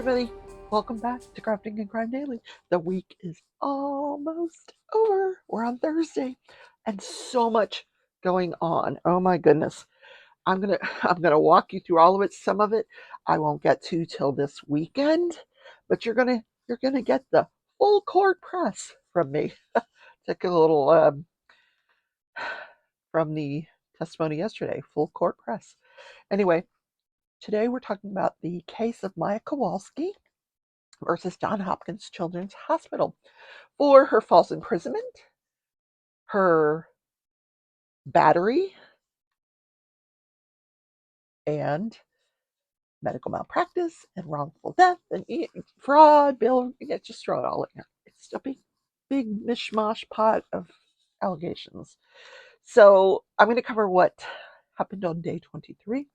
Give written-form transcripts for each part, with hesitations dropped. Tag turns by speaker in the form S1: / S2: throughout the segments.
S1: everybody. Welcome back to Crafting and Crime Daily. The week is almost over. We're on Thursday, and so much going on. Oh my goodness. I'm gonna walk you through all of it. Some of it I won't get to till this weekend, but you're gonna get the full court press from me. Took a little from the testimony yesterday, full court press. Anyway, today we're talking about the case of Maya Kowalski versus Johns Hopkins Children's Hospital for her false imprisonment, her battery, and medical malpractice and wrongful death and fraud, bill. Just throw it all in there. It's a big mishmash pot of allegations. So I'm going to cover what happened on day 23.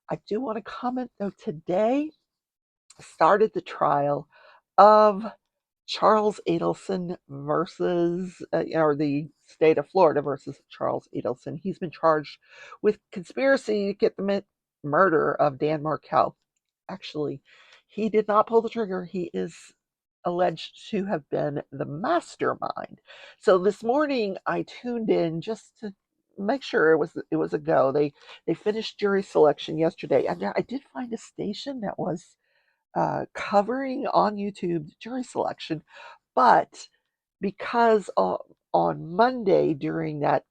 S1: I do want to comment though, today started the trial of Charles Adelson versus, or the state of Florida versus Charles Adelson. He's been charged with conspiracy to get the murder of Dan Markel. Actually, he did not pull the trigger. He is alleged to have been the mastermind. So this morning I tuned in just to make sure it was a go. They finished jury selection yesterday, and I did find a station that was covering on YouTube jury selection, but because on Monday during that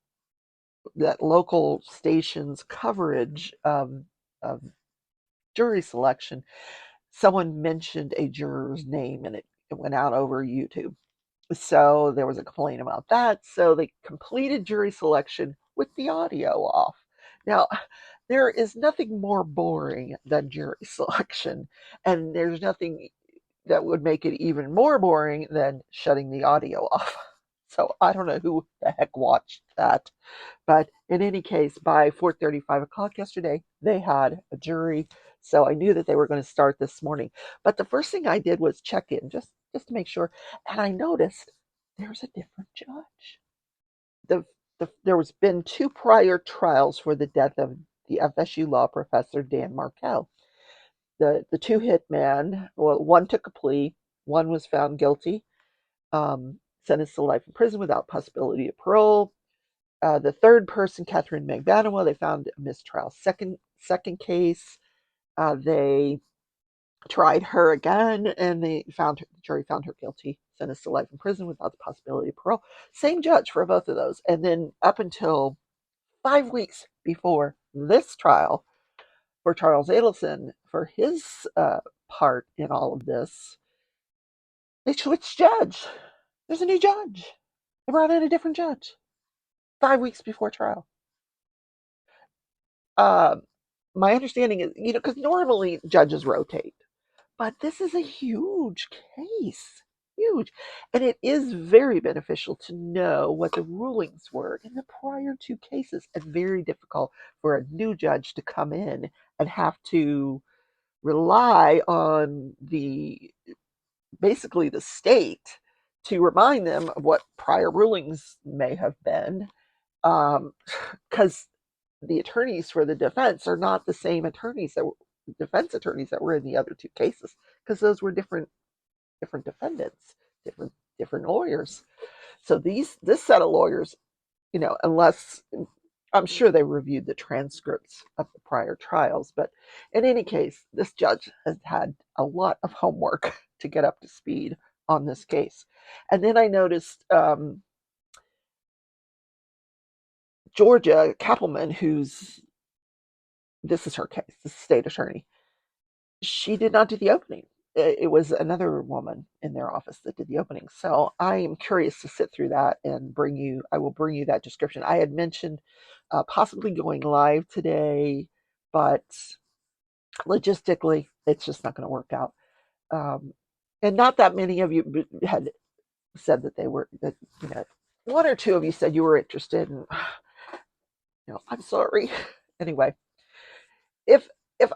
S1: local station's coverage of jury selection, someone mentioned a juror's name and it went out over YouTube. So there was a complaint about that. So they completed jury selection with the audio off. Now, there is nothing more boring than jury selection, and there's nothing that would make it even more boring than shutting the audio off. So I don't know who the heck watched that. But in any case, by 4:30, 5 o'clock yesterday, they had a jury. So I knew that they were going to start this morning. But the first thing I did was check in just to make sure. And I noticed there's a different judge. There was been two prior trials for the death of the FSU law professor Dan Markel. The two hitmen, well, one took a plea, one was found guilty, sentenced to life in prison without possibility of parole. The third person, Catherine Magbanua, they found a mistrial. Second case, they tried her again, and the jury found her guilty, sentenced to life in prison without the possibility of parole. Same judge for both of those. And then up until 5 weeks before this trial for Charles Adelson, for his part in all of this, they switched judge. There's a new judge. They brought in a different judge 5 weeks before trial. My understanding is, because normally judges rotate, but this is a huge case, huge, and it is very beneficial to know what the rulings were in the prior two cases, and very difficult for a new judge to come in and have to rely on basically the state to remind them of what prior rulings may have been, because the attorneys for the defense are not the same defense attorneys that were in the other two cases, because those were different defendants, different lawyers. So this set of lawyers, unless I'm sure they reviewed the transcripts of the prior trials, but in any case, this judge has had a lot of homework to get up to speed on this case. And then I noticed Georgia Kappelman, this is her case, the state attorney, she did not do the opening. It was another woman in their office that did the opening. So I am curious to sit through that and I will bring you that description. I had mentioned possibly going live today, but logistically, it's just not going to work out. And not that many of you had said that one or two of you said you were interested, and I'm sorry. Anyway, if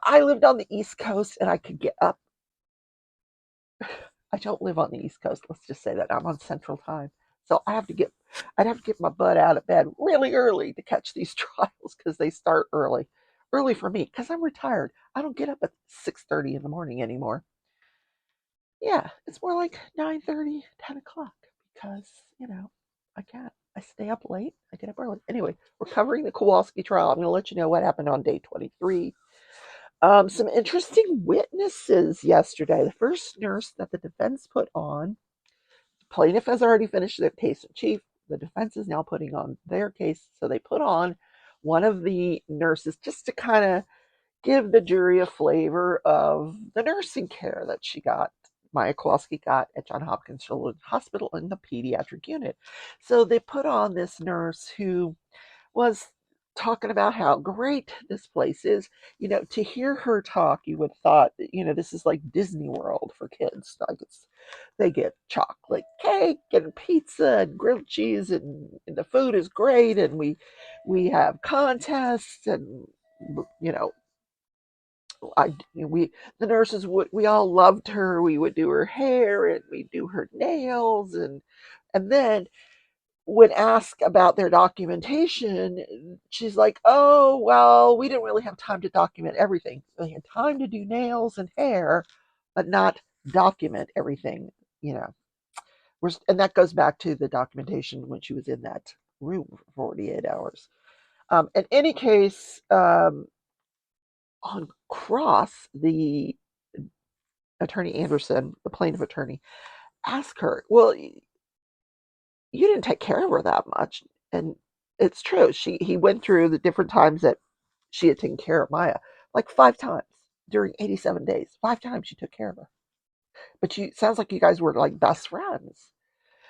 S1: I lived on the East Coast and I could get up, I don't live on the East Coast. Let's just say that I'm on Central Time, so I'd have to get my butt out of bed really early to catch these trials, because they start early for me, because I'm retired. I don't get up at 6:30 in the morning anymore. Yeah, it's more like 9:30, 10 o'clock because, I can't. I stay up late. I get up early. Anyway, we're covering the Kowalski trial. I'm going to let you know what happened on day 23. Some interesting witnesses yesterday. The first nurse that the defense put on, the plaintiff has already finished their case in chief. The defense is now putting on their case. So they put on one of the nurses just to kind of give the jury a flavor of the nursing care that she got. Maya Kowalski got at Johns Hopkins Children's Hospital in the pediatric unit. So they put on this nurse who was talking about how great this place is. To hear her talk, you would have thought, this is like Disney World for kids. Like they get chocolate cake and pizza and grilled cheese, and the food is great, and we have contests, and you know we the nurses we all loved her. We would do her hair and we do her nails, and then when asked about their documentation, she's like, "Oh well, we didn't really have time to document everything. We had time to do nails and hair, but not document everything." You know, and that goes back to the documentation when she was in that room for 48 hours. In any case, on cross, the attorney Anderson, the plaintiff attorney, asked her, "Well, you didn't take care of her that much," and it's true. He went through the different times that she had taken care of Maya, like 5 times during 87 days. 5 times she took care of her. But you sounds like you guys were like best friends.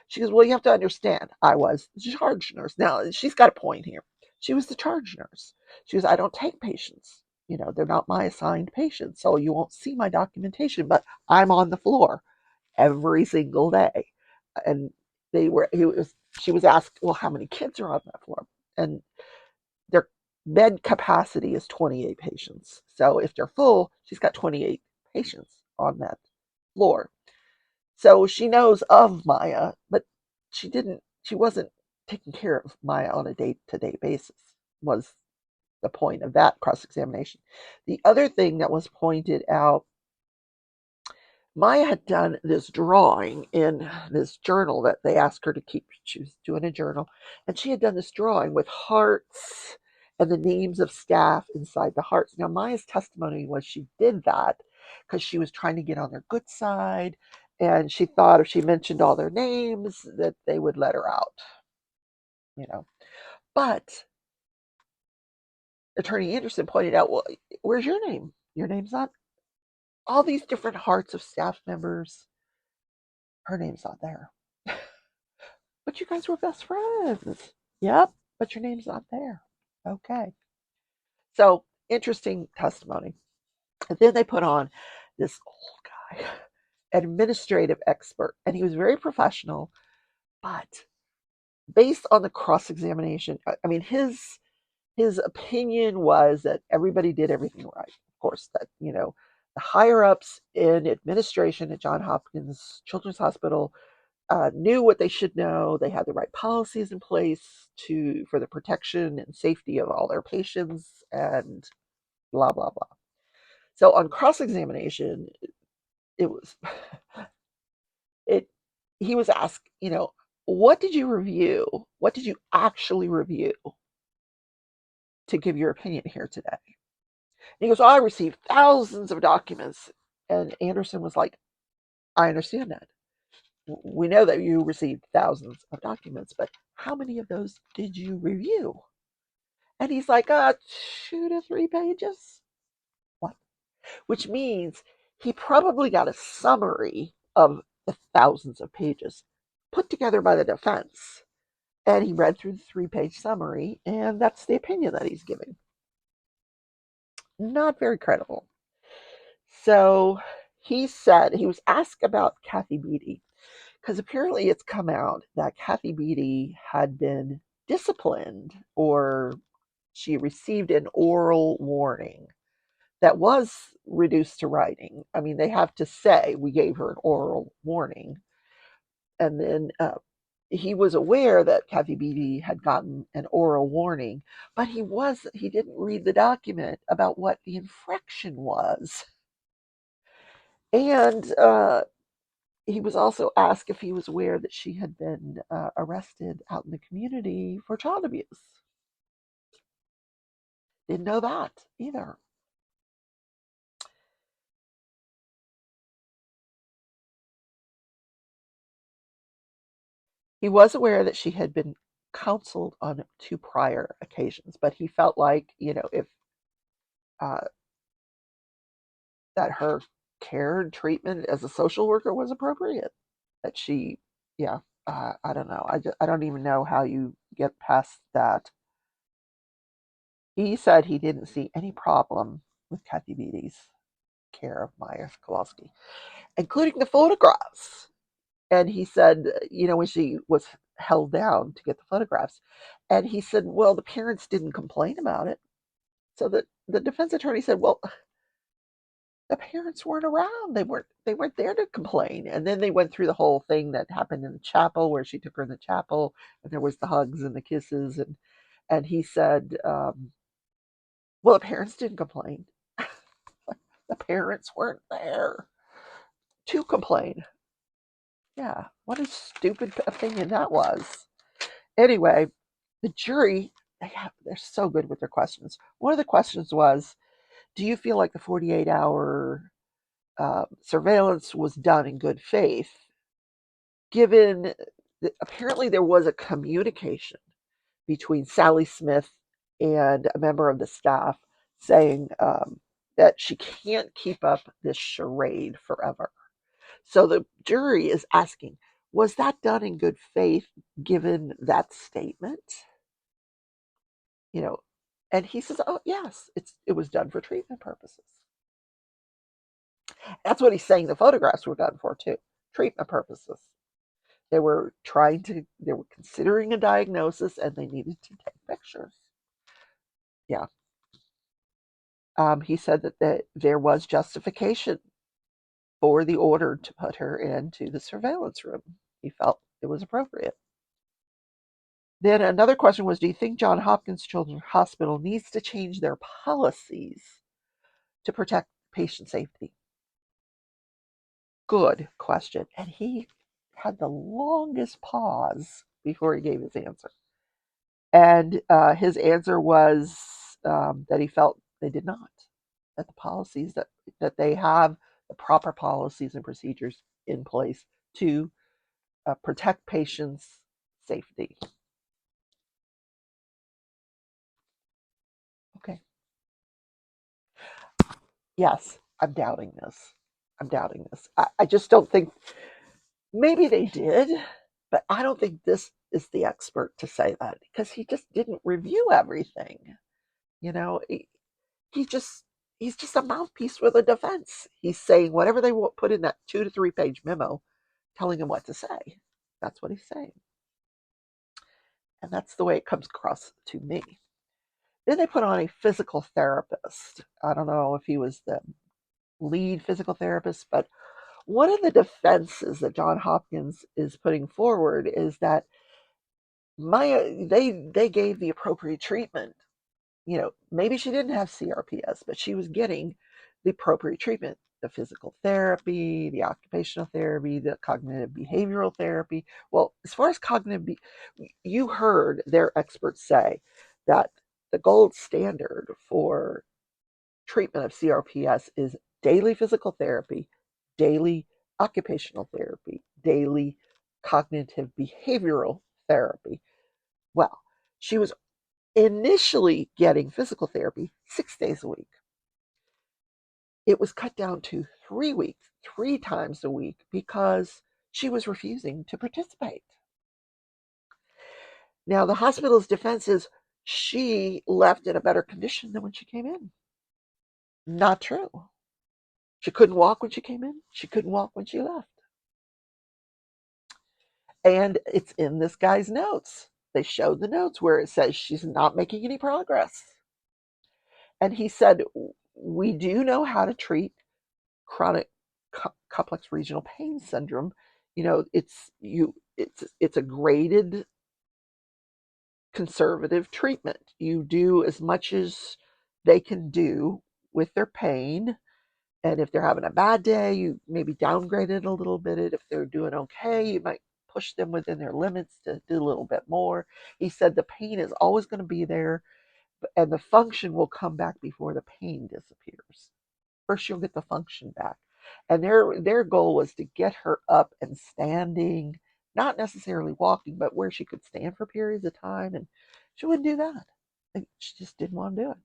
S1: She goes, "Well, you have to understand, I was the charge nurse." Now she's got a point here. She was the charge nurse. She goes, "I don't take patients. They're not my assigned patients, so you won't see my documentation, but I'm on the floor every single day." And she was asked, "Well, how many kids are on that floor?" And their bed capacity is 28 patients. So if they're full, she's got 28 patients on that floor. So she knows of Maya, but she wasn't taking care of Maya on a day-to-day basis, was the point of that cross-examination. The other thing that was pointed out, Maya had done this drawing in this journal that they asked her to keep. She was doing a journal, and she had done this drawing with hearts and the names of staff inside the hearts. Now, Maya's testimony was she did that because she was trying to get on their good side, and she thought if she mentioned all their names, that they would let her out, you know. But Attorney Anderson pointed out, "Well, where's your name? Your name's not all these different hearts of staff members. Her name's not there." "But you guys were best friends." "Yep, but your name's not there." Okay. So interesting testimony. And then they put on this old guy, administrative expert, and he was very professional, but based on the cross examination, I mean, his opinion was that everybody did everything right. Of course, that the higher ups in administration at Johns Hopkins Children's Hospital knew what they should know. They had the right policies in place for the protection and safety of all their patients, and blah blah blah. So on cross examination, it was it. He was asked, what did you review? What did you actually review to give your opinion here today? And he goes, "Oh, I received thousands of documents." And Anderson was like, "I understand that. We know that you received thousands of documents, but how many of those did you review?" And he's like, 2 to 3 pages. What? Which means he probably got a summary of the thousands of pages put together by the defense. And he read through the 3 page summary, and that's the opinion that he's giving. Not very credible. So he said he was asked about Kathy Beatty, because apparently it's come out that Kathy Beatty had been disciplined, or she received an oral warning that was reduced to writing. I mean, they have to say we gave her an oral warning. And then he was aware that Kathy Beatty had gotten an oral warning, but he didn't read the document about what the infraction was. And He was also asked if he was aware that she had been arrested out in the community for child abuse. Didn't know that either. He was aware that she had been counseled on two prior occasions, but he felt like, if uh, that her care and treatment as a social worker was appropriate, that she, yeah, I don't know. I don't even know how you get past that. He said he didn't see any problem with Kathy Beatty's care of Maya Kowalski, including the photographs. And he said, when she was held down to get the photographs, and he said, well, the parents didn't complain about it. So the defense attorney said, well, the parents weren't around. They weren't there to complain. And then they went through the whole thing that happened in the chapel where she took her in the chapel, and there was the hugs and the kisses, and he said, well, the parents didn't complain. The parents weren't there to complain. Yeah, what a stupid opinion that was. Anyway, the jury, they're so good with their questions. One of the questions was, do you feel like the 48-hour surveillance was done in good faith, given that apparently there was a communication between Sally Smith and a member of the staff saying that she can't keep up this charade forever. So the jury is asking, was that done in good faith given that statement? You know, and he says, "Oh, yes, it was done for treatment purposes." That's what he's saying the photographs were done for too, treatment purposes. They were considering a diagnosis and they needed to take pictures. Yeah. He said that there was justification for the order to put her into the surveillance room. He felt it was appropriate. Then another question was, do you think John Hopkins Children's Hospital needs to change their policies to protect patient safety? Good question. And he had the longest pause before he gave his answer. And his answer was that he felt they did not, that the policies that they have the proper policies and procedures in place to protect patients' safety. Okay. Yes, I'm doubting this. I'm doubting this. I just don't think, maybe they did, but I don't think this is the expert to say that because he just didn't review everything. You know, he just he's just a mouthpiece for the defense. He's saying whatever they put in that 2 to 3 page memo, telling him what to say. That's what he's saying, and that's the way it comes across to me. Then they put on a physical therapist. I don't know if he was the lead physical therapist, but one of the defenses that John Hopkins is putting forward is that they gave the appropriate treatment. Maybe she didn't have CRPS, but she was getting the appropriate treatment, the physical therapy, the occupational therapy, the cognitive behavioral therapy. Well, as far as you heard their experts say that the gold standard for treatment of CRPS is daily physical therapy, daily occupational therapy, daily cognitive behavioral therapy. Well, she was initially getting physical therapy 6 days a week. It was cut down to 3 weeks, 3 times a week, because she was refusing to participate. Now, the hospital's defense is she left in a better condition than when she came in. Not true. She couldn't walk when she came in. She couldn't walk when she left. And it's in this guy's notes. They showed the notes where it says she's not making any progress. And he said, we do know how to treat chronic complex regional pain syndrome. It's a graded conservative treatment. You do as much as they can do with their pain, And if they're having a bad day, you maybe downgrade it a little bit. If they're doing okay, you might push them within their limits to do a little bit more. He said the pain is always going to be there, and the function will come back before the pain disappears. First, you'll get the function back. And their goal was to get her up and standing, not necessarily walking, but where she could stand for periods of time. And she wouldn't do that. She just didn't want to do it.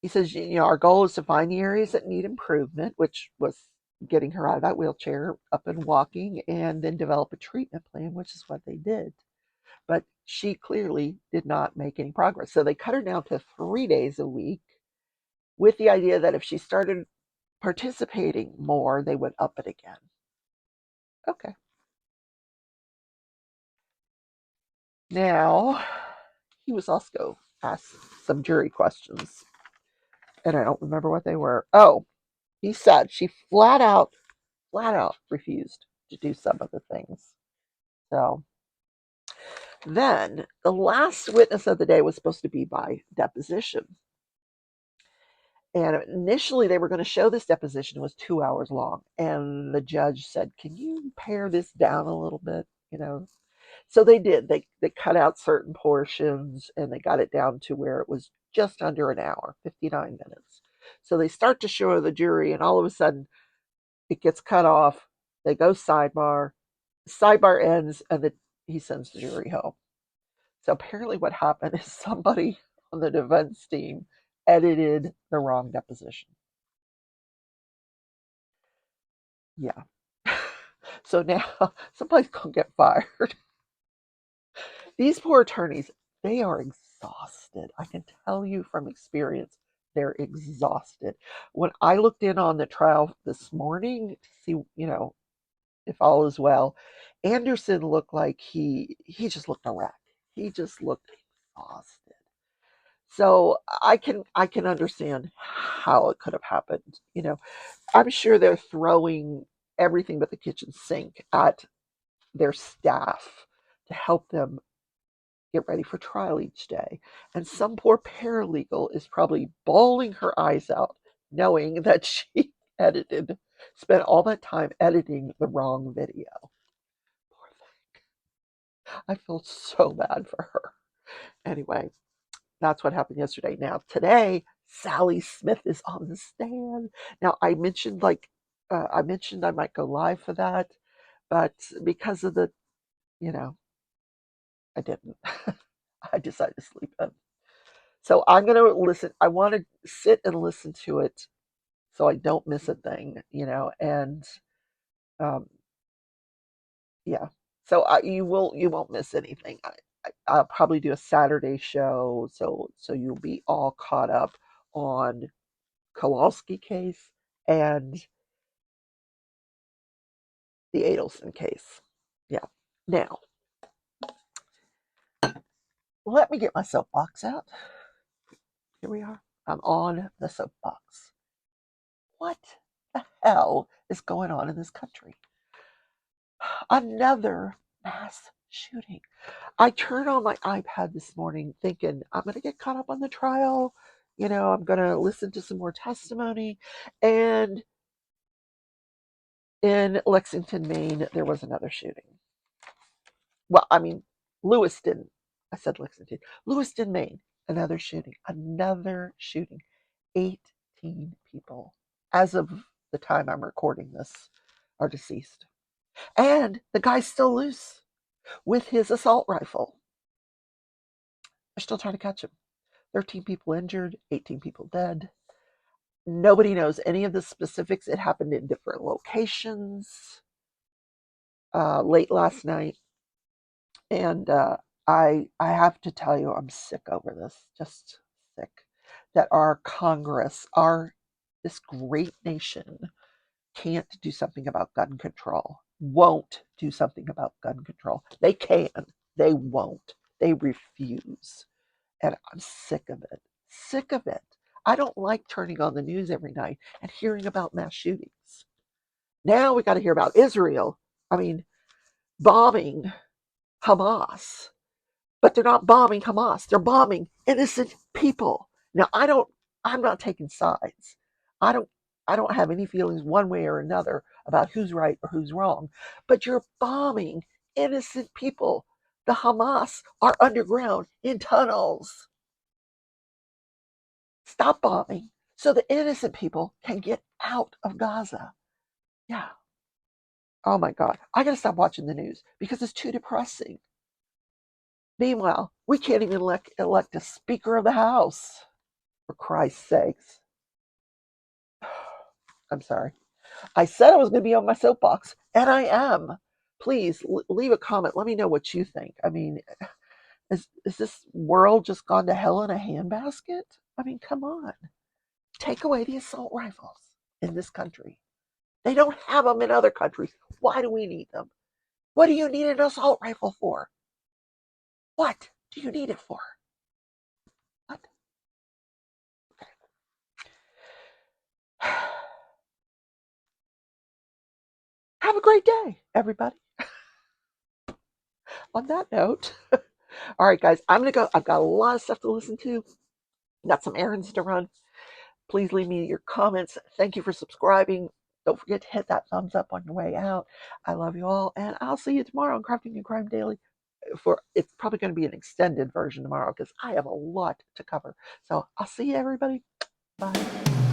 S1: He says, our goal is to find the areas that need improvement, which was getting her out of that wheelchair, up and walking, and then develop a treatment plan, which is what they did. But she clearly did not make any progress. So they cut her down to 3 days a week with the idea that if she started participating more, they would up it again. Okay. Now, he was also asked some jury questions, and I don't remember what they were. Oh, he said she flat out refused to do some of the things. So then the last witness of the day was supposed to be by deposition. And initially they were going to show this deposition was 2 hours long. And the judge said, can you pare this down a little bit? So they did. They cut out certain portions and they got it down to where it was just under an hour, 59 minutes. So they start to show the jury, and all of a sudden it gets cut off. They go sidebar. Sidebar ends, and he sends the jury home. So apparently what happened is somebody on the defense team edited the wrong deposition. Yeah. So now somebody's going to get fired. These poor attorneys, they are exhausted. I can tell you from experience, they're exhausted. When I looked in on the trial this morning to see, if all is well, Anderson looked like he just looked a wreck. He just looked exhausted. So I can understand how it could have happened. I'm sure they're throwing everything but the kitchen sink at their staff to help them get ready for trial each day. And some poor paralegal is probably bawling her eyes out, knowing that she spent all that time editing the wrong video. Poor thing. I feel so bad for her. Anyway, that's what happened yesterday. Now, today, Sally Smith is on the stand. Now, I mentioned I might go live for that, but because of I didn't. I decided to sleep in. So I'm going to listen. I want to sit and listen to it so I don't miss a thing, and um, yeah. So you won't miss anything. I'll probably do a Saturday show, so you'll be all caught up on Kowalski case and the Adelson case. Yeah. Now, let me get my soapbox out. Here we are. I'm on the soapbox. What the hell is going on in this country? Another mass shooting. I turned on my iPad this morning thinking I'm going to get caught up on the trial. I'm going to listen to some more testimony. And in Lexington, Maine, there was another shooting. Well, I mean, Lewiston. I said Lexington. Lewiston, Maine, another shooting. Another shooting. 18 people, as of the time I'm recording this, are deceased. And the guy's still loose with his assault rifle. They're still trying to catch him. 13 people injured, 18 people dead. Nobody knows any of the specifics. It happened in different locations late last night. And I have to tell you, I'm sick over this. Just sick. That our Congress, this great nation, can't do something about gun control. Won't do something about gun control. They can. They won't. They refuse. And I'm sick of it. Sick of it. I don't like turning on the news every night and hearing about mass shootings. Now we got to hear about Israel. I mean, bombing Hamas. But they're not bombing Hamas. They're bombing innocent people. Now I'm not taking sides. I don't I don't have any feelings one way or another about who's right or who's wrong, but you're bombing innocent people. The Hamas are underground in tunnels. Stop bombing so the innocent people can get out of Gaza. Yeah. Oh my God. I got to stop watching the news because it's too depressing. Meanwhile, we can't even elect a Speaker of the House, for Christ's sakes. I'm sorry. I said I was going to be on my soapbox, and I am. Please leave a comment. Let me know what you think. I mean, is this world just gone to hell in a handbasket? I mean, come on. Take away the assault rifles in this country. They don't have them in other countries. Why do we need them? What do you need an assault rifle for? What do you need it for? What? Have a great day, everybody. On that note, all right, guys, I'm going to go. I've got a lot of stuff to listen to, got some errands to run. Please leave me your comments. Thank you for subscribing. Don't forget to hit that thumbs up on your way out. I love you all, and I'll see you tomorrow on Crafting and Crime Daily. It's probably going to be an extended version tomorrow because I have a lot to cover. So I'll see you, everybody. Bye.